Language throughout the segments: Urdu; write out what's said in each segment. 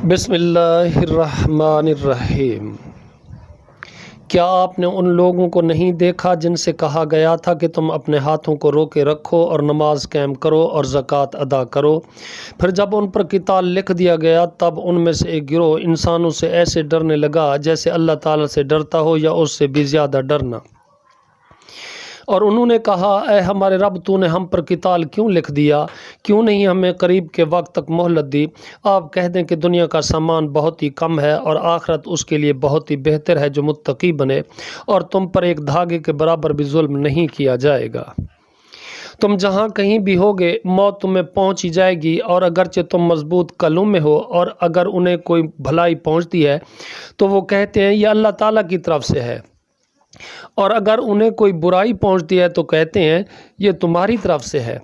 بسم اللہ الرحمن الرحیم۔ کیا آپ نے ان لوگوں کو نہیں دیکھا جن سے کہا گیا تھا کہ تم اپنے ہاتھوں کو روکے رکھو اور نماز قائم کرو اور زکوٰۃ ادا کرو؟ پھر جب ان پر قتال لکھ دیا گیا تب ان میں سے ایک گروہ انسانوں سے ایسے ڈرنے لگا جیسے اللہ تعالیٰ سے ڈرتا ہو یا اس سے بھی زیادہ ڈرنا، اور انہوں نے کہا اے ہمارے رب، تو نے ہم پر قتال کیوں لکھ دیا؟ کیوں نہیں ہمیں قریب کے وقت تک مہلت دی؟ آپ کہہ دیں کہ دنیا کا سامان بہت ہی کم ہے اور آخرت اس کے لیے بہت ہی بہتر ہے جو متقی بنے، اور تم پر ایک دھاگے کے برابر بھی ظلم نہیں کیا جائے گا۔ تم جہاں کہیں بھی ہوگے موت تمہیں پہنچ ہی جائے گی، اور اگرچہ تم مضبوط قلوں میں ہو اور اگر انہیں کوئی بھلائی پہنچتی ہے تو وہ کہتے ہیں یہ اللہ تعالیٰ کی طرف سے ہے، اور اگر انہیں کوئی برائی پہنچتی ہے تو کہتے ہیں یہ تمہاری طرف سے ہے۔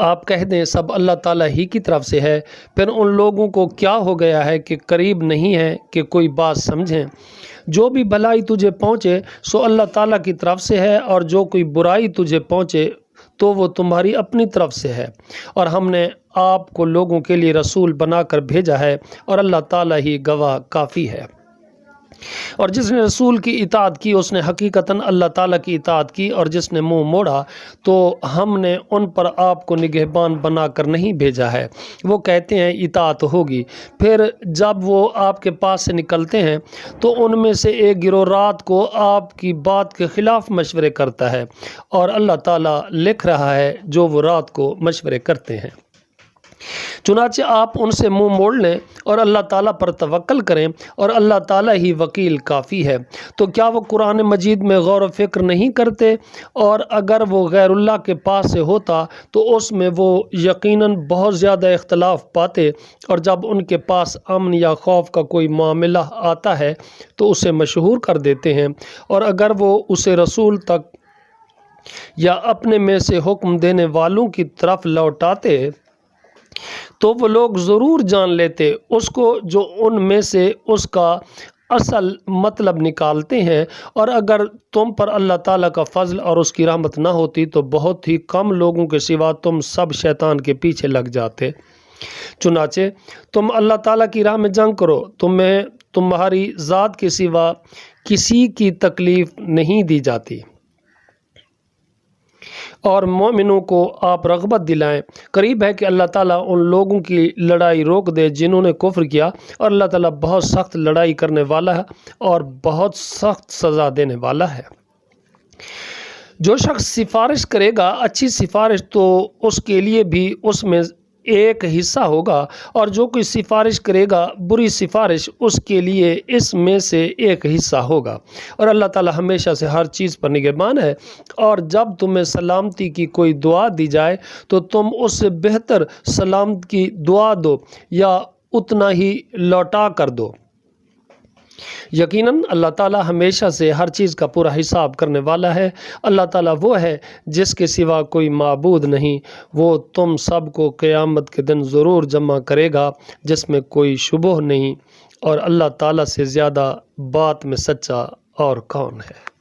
آپ کہہ دیں سب اللہ تعالیٰ ہی کی طرف سے ہے۔ پھر ان لوگوں کو کیا ہو گیا ہے کہ قریب نہیں ہے کہ کوئی بات سمجھیں؟ جو بھی بھلائی تجھے پہنچے سو اللہ تعالیٰ کی طرف سے ہے، اور جو کوئی برائی تجھے پہنچے تو وہ تمہاری اپنی طرف سے ہے، اور ہم نے آپ کو لوگوں کے لیے رسول بنا کر بھیجا ہے، اور اللہ تعالیٰ ہی گواہ کافی ہے۔ اور جس نے رسول کی اطاعت کی اس نے حقیقتاً اللہ تعالیٰ کی اطاعت کی، اور جس نے منہ موڑا تو ہم نے ان پر آپ کو نگہبان بنا کر نہیں بھیجا ہے۔ وہ کہتے ہیں اطاعت ہوگی، پھر جب وہ آپ کے پاس سے نکلتے ہیں تو ان میں سے ایک گروہ رات کو آپ کی بات کے خلاف مشورے کرتا ہے، اور اللہ تعالیٰ لکھ رہا ہے جو وہ رات کو مشورے کرتے ہیں۔ چنانچہ آپ ان سے منہ موڑ لیں اور اللہ تعالیٰ پر توکل کریں، اور اللہ تعالیٰ ہی وکیل کافی ہے۔ تو کیا وہ قرآن مجید میں غور و فکر نہیں کرتے؟ اور اگر وہ غیر اللہ کے پاس سے ہوتا تو اس میں وہ یقیناً بہت زیادہ اختلاف پاتے، اور جب ان کے پاس امن یا خوف کا کوئی معاملہ آتا ہے تو اسے مشہور کر دیتے ہیں، اور اگر وہ اسے رسول تک یا اپنے میں سے حکم دینے والوں کی طرف لوٹاتے تو وہ لوگ ضرور جان لیتے اس کو جو ان میں سے اس کا اصل مطلب نکالتے ہیں، اور اگر تم پر اللہ تعالیٰ کا فضل اور اس کی رحمت نہ ہوتی تو بہت ہی کم لوگوں کے سوا تم سب شیطان کے پیچھے لگ جاتے۔ چنانچہ تم اللہ تعالیٰ کی راہ میں جنگ کرو، تمہیں تمہاری ذات کے سوا کسی کی تکلیف نہیں دی جاتی، اور مومنوں کو آپ رغبت دلائیں۔ قریب ہے کہ اللہ تعالیٰ ان لوگوں کی لڑائی روک دے جنہوں نے کفر کیا، اور اللہ تعالیٰ بہت سخت لڑائی کرنے والا ہے اور بہت سخت سزا دینے والا ہے۔ جو شخص سفارش کرے گا اچھی سفارش تو اس کے لیے بھی اس میں ایک حصہ ہوگا، اور جو کوئی سفارش کرے گا بری سفارش اس کے لیے اس میں سے ایک حصہ ہوگا، اور اللہ تعالیٰ ہمیشہ سے ہر چیز پر نگہبان ہے۔ اور جب تمہیں سلامتی کی کوئی دعا دی جائے تو تم اس سے بہتر سلامت کی دعا دو یا اتنا ہی لوٹا کر دو۔ یقیناً اللہ تعالیٰ ہمیشہ سے ہر چیز کا پورا حساب کرنے والا ہے۔ اللہ تعالیٰ وہ ہے جس کے سوا کوئی معبود نہیں، وہ تم سب کو قیامت کے دن ضرور جمع کرے گا جس میں کوئی شبہ نہیں، اور اللہ تعالیٰ سے زیادہ بات میں سچا اور کون ہے؟